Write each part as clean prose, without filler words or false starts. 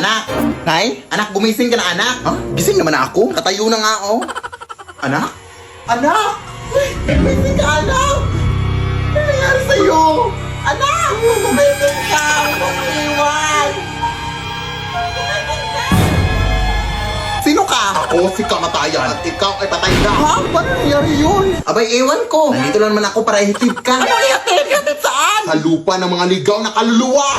Anak! Nay? Anak, gumising ka na, anak! Ah, gising naman ako. Katayo na nga, oh! Anak? Anak! Gumising ka, anak! Ano nangyari sa'yo? Anak! Gumising ka! Huwag mo iwan! Gumising ka! Sino ka? Ako si kamatayan at ikaw ay patay na. Ha? Paano nangyari yun? Abay, ewan ko. Nandito lang naman ako para ihatid ka. Ano ihatid? Ihatid saan? Sa lupa ng mga ligaw na kaluluwa.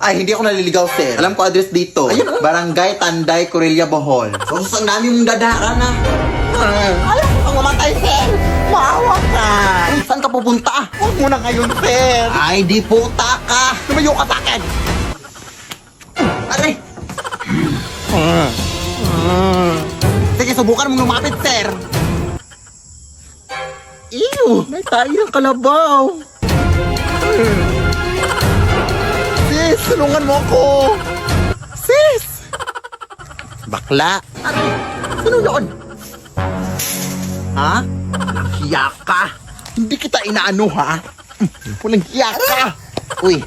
Ay, hindi ako naliligaw, sir. Alam ko address dito. Ayun, oh. Barangay Tanday, Corella, Bohol. So, ang dami mong dadaan na. Alam ko kang mamatay, sir. Maawa ka. Saan ka pupunta? Huwag mo na ngayon, sir. Ay, di puta ka. Tumayo ka sa akin. Aray. Sige, subukan mong lumapit, sir. Ew, may tayo ng kalabaw. Sis, tulungan mo ako. Sis! Bakla. Ano? Sino yun? Ha? Walang hiya ka. Hindi kita inaano, ha? Walang hiya ka. Uy.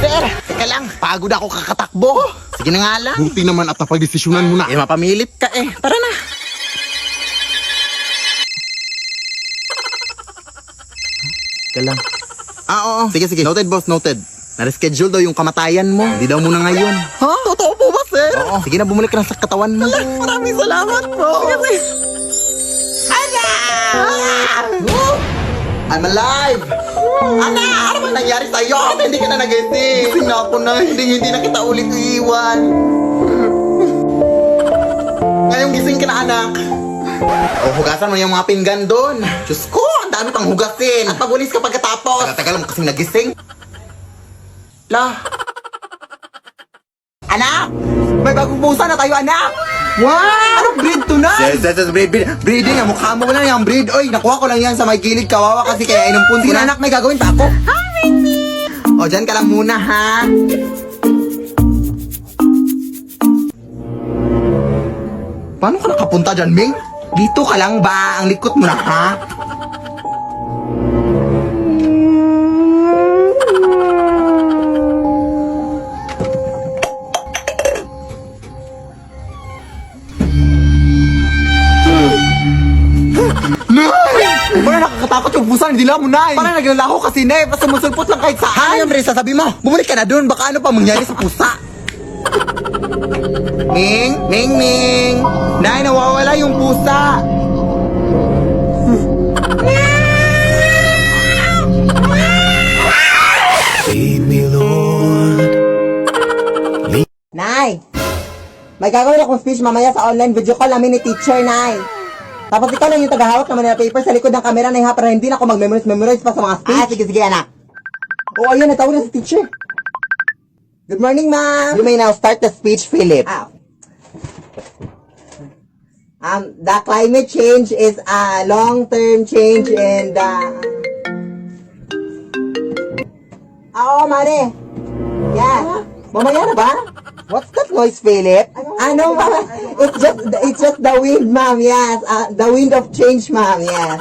Sir, teka lang. Pagod ako kakatakbo. Sige na nga lang. Buti naman at napagdesisyonan mo na. Eh, mapamilit ka eh. Tara na. Teka lang. Oo. Sige, sige. Noted, boss. Noted. Na-reschedule daw yung kamatayan mo. Hindi daw muna ngayon. Ha? Totoo po ba, sir? Oo. Sige na, bumalik ka na sa katawan mo. Maraming salamat, bro. Sige. I'm alive! Ana! Ano ba nangyari sa'yo? Hindi ka na nagising. Gising na ako na. Hindi na kita ulit iiwan. Ngayong gising ka na, anak. O, hugasan mo yung mga pinggan doon. Diyos ko, ang dami pang hugasin. At magulis ka pagkatapos. Tagal mo kasing nagising. La. Anak! May bagong pusa na tayo, anak! Wow! Anong breed to na? Yes, breeding. Ang mukha mo na yung breed. Oy, nakuha ko lang yan sa may gilid. Kawawa kasi kaya inumpun ko na. Anak, may gagawin pa ako. Hi, O, dyan ka lang muna, ha? Paano ka nakapunta dyan, Ming? Dito ka lang ba? Ang likot mo na, ha? Nay! Parang nakakatakot yung pusa, hindi lang mo, Nay! Parang naglalako kasi, Nay! Basta musulpot lang kahit saan! Ano yung sabi mo? Bumalik ka na doon, baka ano pa mangyari sa pusa! Ming! Ming! Ming! Nay, nawawala yung pusa! Lead me, Lord. Nay! May gagawin akong speech mamaya sa online video call namin ni teacher, Nay. Tapos ikaw lang yung tagahawak naman ng paper sa likod ng camera, Nay, ha? Para hindi na ako mag-memorize pa sa mga speech. Sige, anak. Oo, ayun, natawag na si teacher. Good morning, ma'am. You may now start the speech, Philip. The climate change is a long-term change and Oo, Mare. Yeah. Mamaya na ba? What's that noise, Philip? Ano, ma'am? It's just the wind, ma'am. Yes. The wind of change, ma'am. Yes.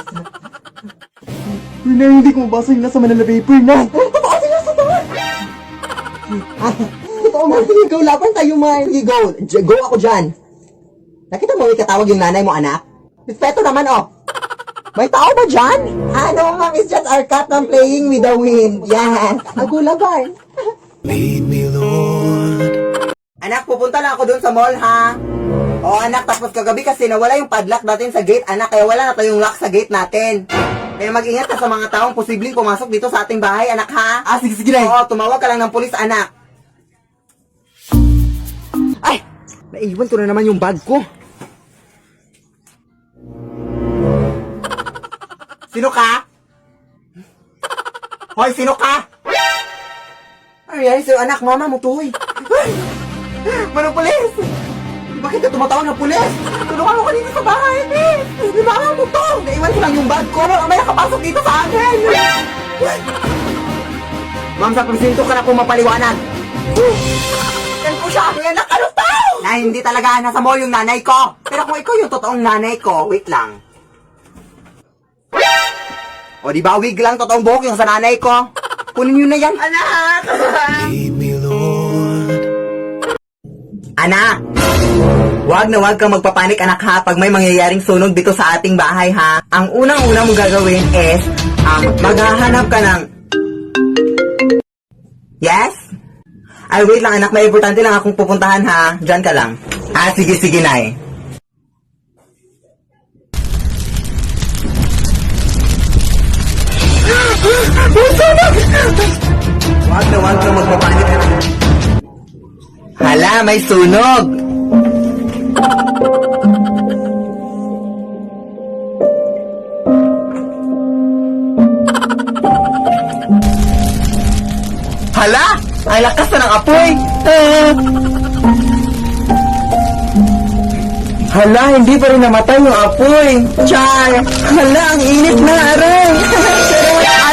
Nay, hindi ko mabasa yung nasa Manila paper, Nay! Totoo sila sa doon. Totoo, ma'am. Sige, go. Laban tayo, ma'am. Sige, go. Go ako dyan. Nakita mo may katawag yung nanay mo, anak? Respeto naman, oh. May tao ba dyan? Ano, ma'am? It's just our cat, ma'am, playing with the wind. Yes. Ako laban. Lead me, Lord. Anak, pupunta lang ako doon sa mall, ha? O, anak, tapos kagabi kasi nawala yung padlock natin sa gate, anak. Kaya wala na tayong lock sa gate natin. Kaya mag-ingat ka sa mga taong posibleng pumasok dito sa ating bahay, anak, ha? Sige, Nay! Oo, tumawag ka lang ng pulis, anak. Ay! Naiwan ko na naman yung bag ko. Sino ka? Hoy, sino ka? Ano yan? Sa'yo, anak, mama mo to, hoy. Manong pulis! Bakit ka tumatawag ng pulis? Tulungan mo kanina sa bahay, please! Di mama mo to! Naiwan ko lang yung bag ko. May nakapasok dito sa akin! Ma'am, sa presinto ka na pumapaliwanag. Yan po siya! Yan nakalutaw! Na hindi talaga nasa mall yung nanay ko. Pero kung ikaw yung totoong nanay ko, wait lang. O di ba wig lang totoong buhok yung sa nanay ko? Kunin nyo na yan. Lead me, Lord. Anak! Wag na wag kang magpapanik, anak, ha, pag may mangyayaring sunog dito sa ating bahay, ha. Ang unang-una mo gagawin is, maghahanap ka ng... Yes? Ay, wait lang, anak, may importante lang akong pupuntahan, ha. Diyan ka lang. Sige, Nay. Wag na wag kang magpapanik, anak. Hala, may sunog! Hala! Ang lakas na ng apoy! Hala, hindi pa rin namatay yung apoy! Char! Hala, ang init na, aray!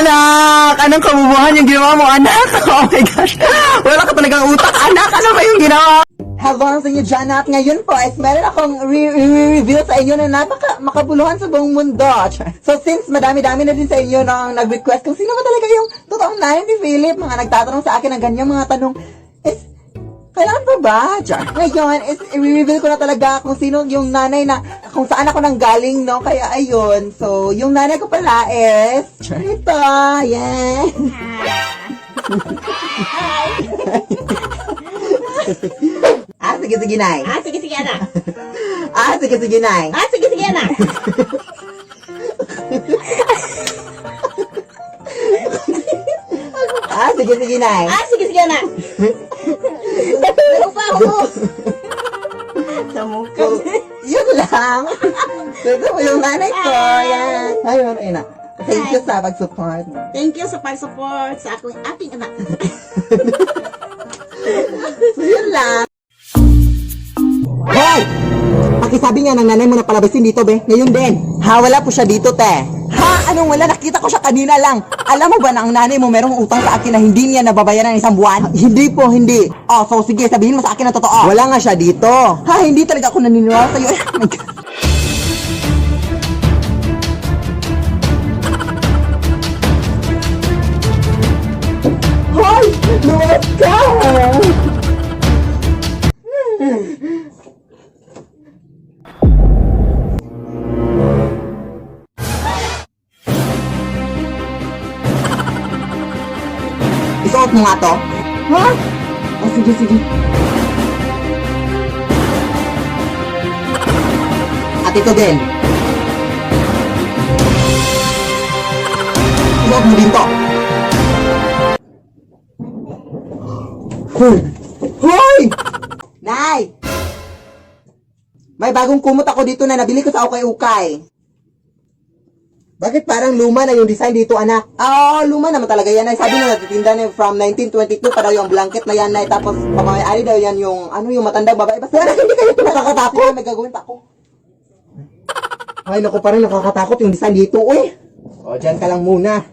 Anak! Anong kabubuhan yung ginawa mo, anak? Oh my gosh! Wala ka talagang utak, anak! Ano ba yung ginawa? Hello sa inyo dyan, at ngayon po is meron akong re-reveal sa inyo na makabuluhan sa buong mundo. So since madami-dami na din sa inyo nang nag-request kung sino ba talaga yung totoong nanay ni Philip, mga nagtatanong sa akin ng ganyang mga tanong, is kailangan pa ba? Ngayon is i-reveal ko na talaga kung sino yung nanay na, kung saan ako nang galing, no? Kaya ayun, so yung nanay ko pala is ito, yeah. Sige, Nay. Sige, anak. Sige, Nay. Sige, anak. Sige, Nay. Sige, anak. Ano pa ako? Sa mukha. Yun lang. Ito po yung nanay ko. Yan. Ayun, na. Thank you sa pag-support. Thank you sa pag-support sa aking anak. So, yun lang. Hoy! Pakisabi nga ng nanay mo na palabasin dito, be. Ngayon din. Ha, wala po siya dito, te. Ha? Anong wala? Nakita ko siya kanina lang. Alam mo ba na ang nanay mo merong utang sa akin na hindi niya nababayaran ng isang buwan? Hindi po, hindi. Oh, so sige, sabihin mo sa akin na totoo. Wala nga siya dito. Ha, hindi talaga ako naniniwala sa'yo. Oh my God. Hoy! Luwas ka! Isuot mo nga to? Ha? Sige. At ito din. Isuot mo din to. Hoy! Nay! May bagong kumot ako dito na nabili ko sa ukay-ukay. Bakit parang luma na yung design dito, anak? Oo, luma naman talaga yan, ay. Sabi na natitinda na from 1922 pa daw yung blanket na yan, ay. Tapos, pamamayari daw yan yung, yung matandang babae. Basta, hindi kayo nakakatakot. May gagawin pa ako. Ay, naku, parang nakakatakot yung design dito, uy. O, dyan ka lang muna.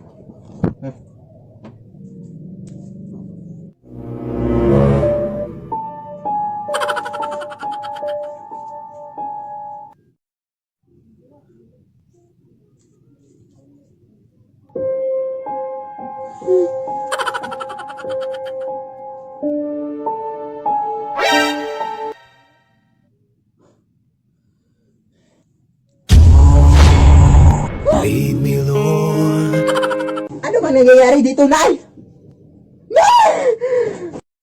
Lead me, Lord. Ano bang nangyayari dito, Nay?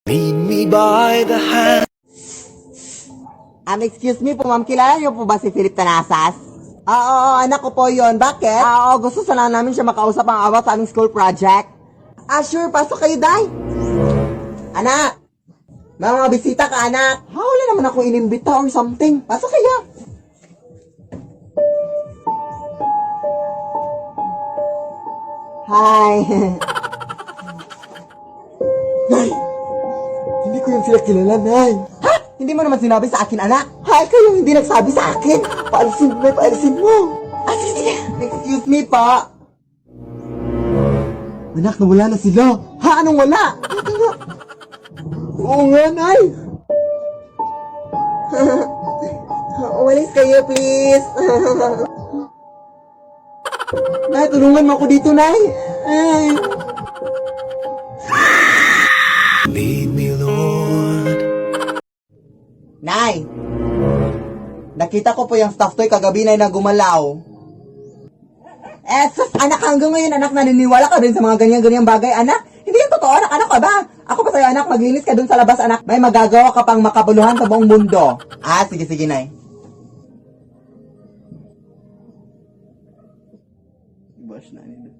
Lead me by the hand. Excuse me po, ma'am. Kilala niyo po ba si Philip Tanasas? Oo, anak ko po yon. Bakit? Oo, gusto sana namin siya makausap ang about sa aming school project. Sure. Pasok kayo, Day. Anak. May mga bisita ka, anak. Wala naman ako inimbita or something. Pasok kayo. Hi. Nay, hindi ko yung sila kilala, Nay. Ha? Hindi mo naman sinabi sa akin, anak. Hay, kayo hindi nagsabi sa akin. Paalisin mo. Sige. Excuse me, pa. Anak, nawala na sila. Ha? Anong wala? Oo nga, Nay. Umalis kayo, please. Nay, tulungan mo ako dito, Nay. Ay. Lead me, Lord. Nay! Nakita ko po yung stuffed toy kagabi na gumalaw. Sus, anak, hanggang ngayon, anak, naniniwala ka din sa mga ganyan-ganyang bagay, anak? Hindi yan totoo, anak. Ano ka ba? Ako pa sa'yo, anak, maglinis ka dun sa labas, anak. May magagawa ka pang makabuluhan sa buong mundo. Sige, sige, Nay. Bash na nila.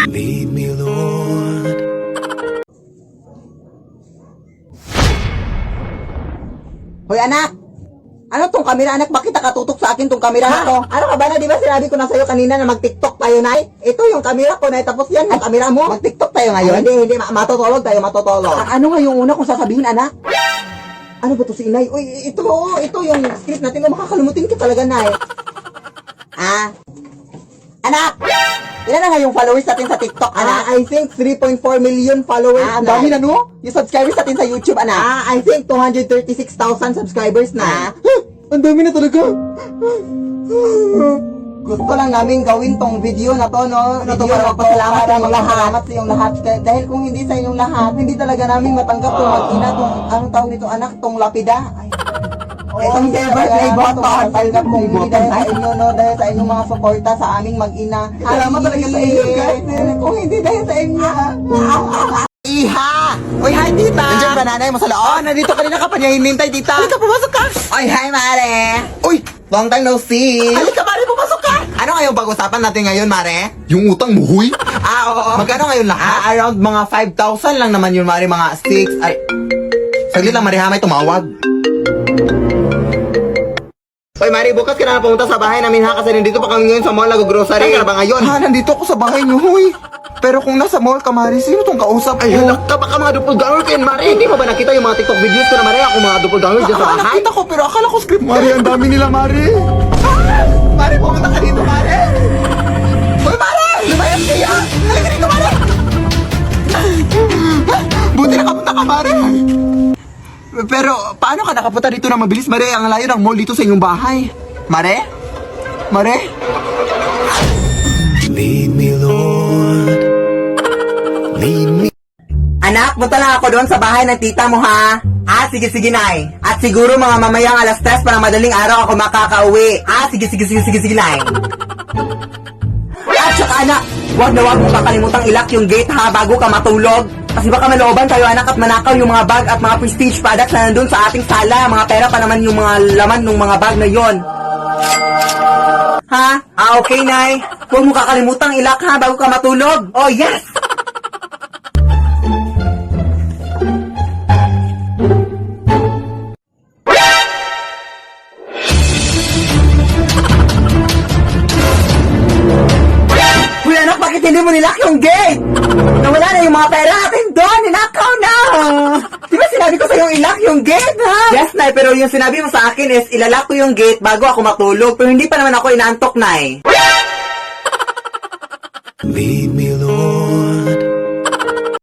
Lead me, Lord. Hoy, anak! Ano tong kamera, anak? Bakit nakatutok sa akin tong kamera na to? Ano ka ba na? Di ba sinabi ko na sa'yo kanina na mag-tiktok tayo, Nay? Ito yung kamera ko, Nay. Tapos yan, yung kamera mo. Mag-tiktok tayo ngayon? Hindi. Matutulog tayo, matutulog. Ano nga yung una kong sasabihin, anak? Ano ba to si Inay? Uy, ito yung script natin. Makakalimutin ka talaga, Nay. Anak! Ilan na nga yung followers natin sa TikTok, anak? I think 3.4 million followers na. Ang dami na, no? Yung subscribers natin sa YouTube, anak? I think 236,000 subscribers na. Ang dami na talaga. Gusto lang namin gawin tong video na to, no? Video na magpasalamat sa mga lahat. Sa inyong lahat. Dahil kung hindi sa inyong lahat, hindi talaga namin matanggap tong mag-ina, tong, anong tawag nito, anak, tong lapida. Itong silver play button. Tanggap kong hindi dahil sa inyo, no? Dahil sa inyong mga suporta sa aming mag-ina. Salamat talaga sa inyo, guys. Kung hindi dahil sa inyo. Iha! Uy, hi, tita! Nandiyan ba nanay mo sa loob? Nandito kanina ka pa niya hinintay, tita. Halika, pumasok ka! Uy, hi, mare! Uy, long time no see! Halika, mare, pumasok ka! Ano ngayong pag-usapan natin ngayon, mare? Yung utang mo, huy. Oo. Magkano ngayon lahat? Around mga 5,000 lang naman yun, mare. Mga 6. Ay, saglit lang, mare, ha? May tumawag. Hoy, Mari, bukas ka na pumunta sa bahay namin, ha? Kasi nandito pa kami ngayon sa mall, nag-grocery. Ka na ba ngayon? Nandito ako sa bahay niyo, huy. Pero kung nasa mall ka, Mari, sino tong kausap ko? Ay, halak ka, baka mga doppelganger ko yan, Mari. Hindi mo ba nakita yung mga TikTok videos ko na, Mari? Ako mga doppelganger dyan sa bahay. Nakita ko, pero akala ko script. Mari, ang dami nila, Mari. Mari, pumunta ka dito, Mari. Hoy, Mari! Lumayas kaya! Halika dito, Mari! Buti nakapunta ka, Mari. Pero, paano ka nakapunta dito na mabilis, Mare? Ang layo ng mall dito sa inyong bahay. Mare? Mare? Lead me, Lord. Lead me. Anak, punta lang ako doon sa bahay ng tita mo, ha? Sige, Nay. At siguro mga mamayang alas 3 para madaling araw ako makakauwi. Sige, Nay. At saka, anak, huwag na huwag mo kakalimutang ilak yung gate, ha, bago ka matulog. Kasi baka malooban tayo, anak, at manakaw yung mga bag at mga prestige products na nandun sa ating sala. Mga pera pa naman yung mga laman ng mga bag na yon. Ha? Okay, Nay. Huwag mo kakalimutang ilak, ha, bago ka matulog. Oh, yes! Uy, anak, bakit hindi mo nilak yung gate? Nawala na yung mga pera natin doon. Ninakaw na. Di ba sinabi ko sa'yo ilak yung gate, ha? Yes, Nay, pero yung sinabi mo sa akin is ilalak ko yung gate bago ako matulog. Pero hindi pa naman ako inaantok, Nay. Lead me, Lord.